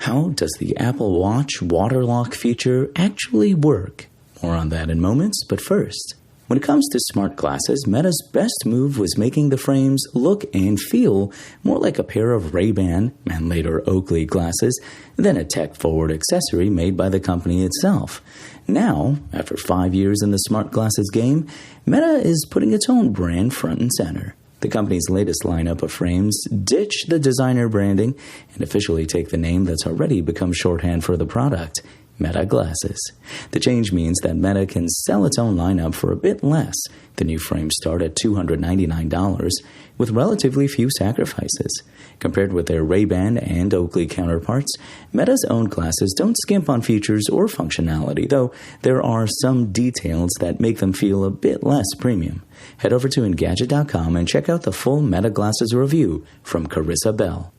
How does the Apple Watch water lock feature actually work? More on that in moments, but first, when it comes to smart glasses, Meta's best move was making the frames look and feel more like a pair of Ray-Ban, and later Oakley glasses, than a tech-forward accessory made by the company itself. Now, after 5 years in the smart glasses game, Meta is putting its own brand front and center. The company's latest lineup of frames ditch the designer branding and officially take the name that's already become shorthand for the product, Meta Glasses. The change means that Meta can sell its own lineup for a bit less. The new frames start at $299, with relatively few sacrifices. Compared with their Ray-Ban and Oakley counterparts, Meta's own glasses don't skimp on features or functionality, though there are some details that make them feel a bit less premium. Head over to Engadget.com and check out the full Meta Glasses review from Carissa Bell.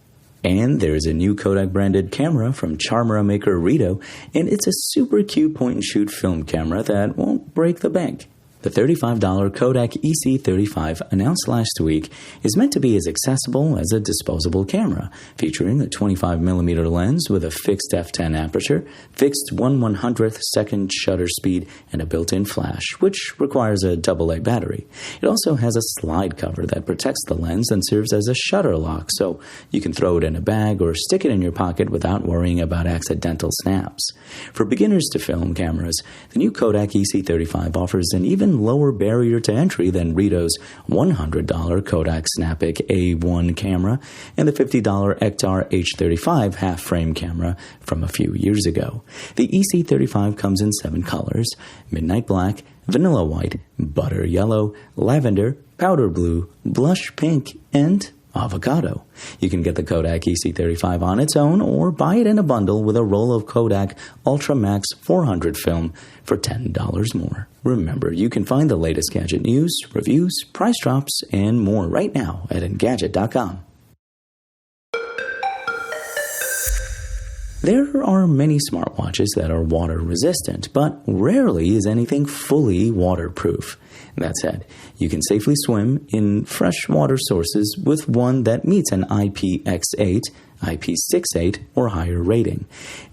And there's a new Kodak-branded camera from camera maker Rito, and it's a super cute point-and-shoot film camera that won't break the bank. The $35 Kodak EC35 announced last week is meant to be as accessible as a disposable camera, featuring a 25mm lens with a fixed f10 aperture, fixed 1/100th second shutter speed, and a built-in flash, which requires a AA battery. It also has a slide cover that protects the lens and serves as a shutter lock, so you can throw it in a bag or stick it in your pocket without worrying about accidental snaps. For beginners to film cameras, the new Kodak EC35 offers an even lower barrier to entry than Rito's $100 Kodak Snappic A1 camera and the $50 Ektar H35 half-frame camera from a few years ago. The EC35 comes in 7 colors: midnight black, vanilla white, butter yellow, lavender, powder blue, blush pink, and avocado. You can get the Kodak EC35 on its own or buy it in a bundle with a roll of Kodak Ultra Max 400 film for $10 more. Remember, you can find the latest gadget news, reviews, price drops, and more right now at Engadget.com. There are many smartwatches that are water resistant, but rarely is anything fully waterproof. That said, you can safely swim in freshwater sources with one that meets an IPX8, IP68, or higher rating.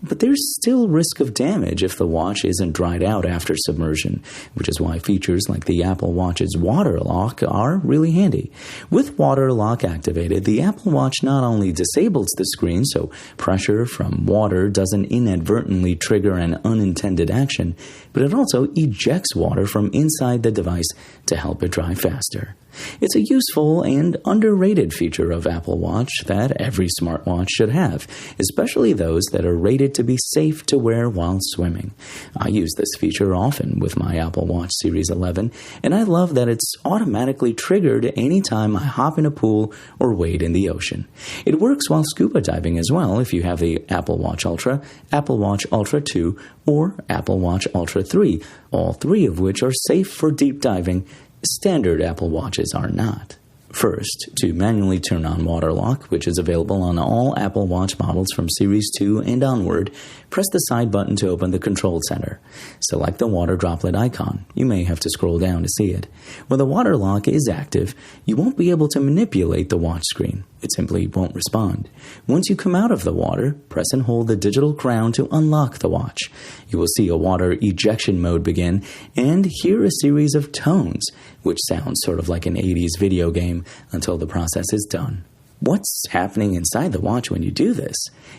But there's still risk of damage if the watch isn't dried out after submersion, which is why features like the Apple Watch's water lock are really handy. With water lock activated, the Apple Watch not only disables the screen so pressure from water doesn't inadvertently trigger an unintended action, but it also ejects water from inside the device to help it dry faster. It's a useful and underrated feature of Apple Watch that every smartwatch should have, especially those that are rated to be safe to wear while swimming. I use this feature often with my Apple Watch Series 11, and I love that it's automatically triggered anytime I hop in a pool or wade in the ocean. It works while scuba diving as well if you have the Apple Watch Ultra, Apple Watch Ultra 2, or Apple Watch Ultra 3, all three of which are safe for deep diving. Standard Apple Watches are not. First, to manually turn on water lock, which is available on all Apple Watch models from Series 2 and onward, press the side button to open the control center. Select the water droplet icon. You may have to scroll down to see it. When the water lock is active, you won't be able to manipulate the watch screen. It simply won't respond. Once you come out of the water, press and hold the digital crown to unlock the watch. You will see a water ejection mode begin and hear a series of tones, which sounds sort of like an 80s video game until the process is done. What's happening inside the watch when you do this?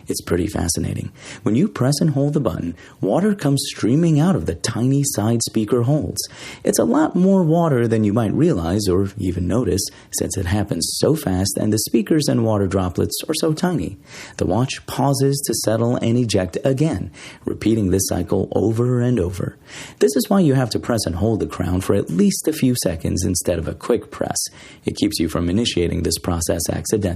It's pretty fascinating. When you press and hold the button, water comes streaming out of the tiny side speaker holes. It's a lot more water than you might realize or even notice, since it happens so fast and the speakers and water droplets are so tiny. The watch pauses to settle and eject again, repeating this cycle over and over. This is why you have to press and hold the crown for at least a few seconds instead of a quick press. It keeps you from initiating this process accidentally.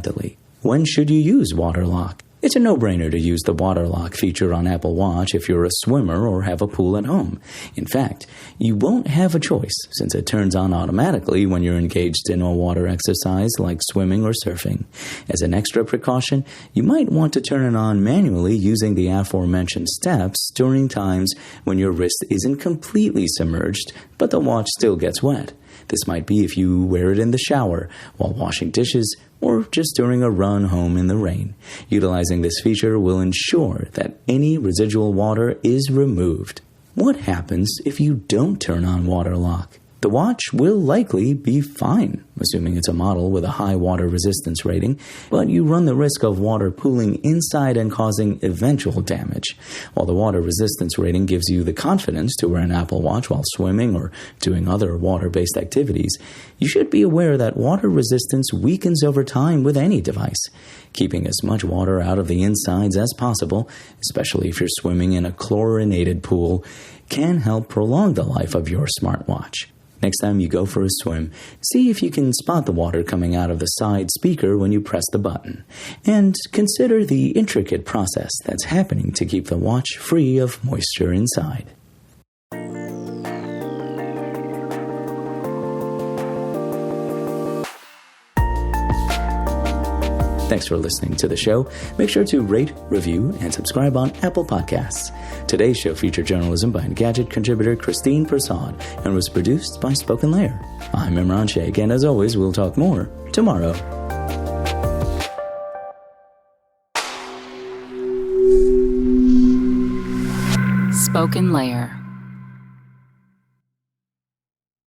When should you use water lock? It's a no-brainer to use the water lock feature on Apple Watch if you're a swimmer or have a pool at home. In fact, you won't have a choice since it turns on automatically when you're engaged in a water exercise like swimming or surfing. As an extra precaution, you might want to turn it on manually using the aforementioned steps during times when your wrist isn't completely submerged, but the watch still gets wet. This might be if you wear it in the shower, while washing dishes, or just during a run home in the rain. Utilizing this feature will ensure that any residual water is removed. What happens if you don't turn on water lock? The watch will likely be fine, assuming it's a model with a high water resistance rating, but you run the risk of water pooling inside and causing eventual damage. While the water resistance rating gives you the confidence to wear an Apple Watch while swimming or doing other water-based activities, you should be aware that water resistance weakens over time with any device. Keeping as much water out of the insides as possible, especially if you're swimming in a chlorinated pool, can help prolong the life of your smartwatch. Next time you go for a swim, see if you can spot the water coming out of the side speaker when you press the button. And consider the intricate process that's happening to keep the watch free of moisture inside. Thanks for listening to the show. Make sure to rate, review, and subscribe on Apple Podcasts. Today's show featured journalism by Engadget contributor Christine Prasad and was produced by Spoken Layer. I'm Imran Sheikh, and as always, we'll talk more tomorrow. Spoken Layer.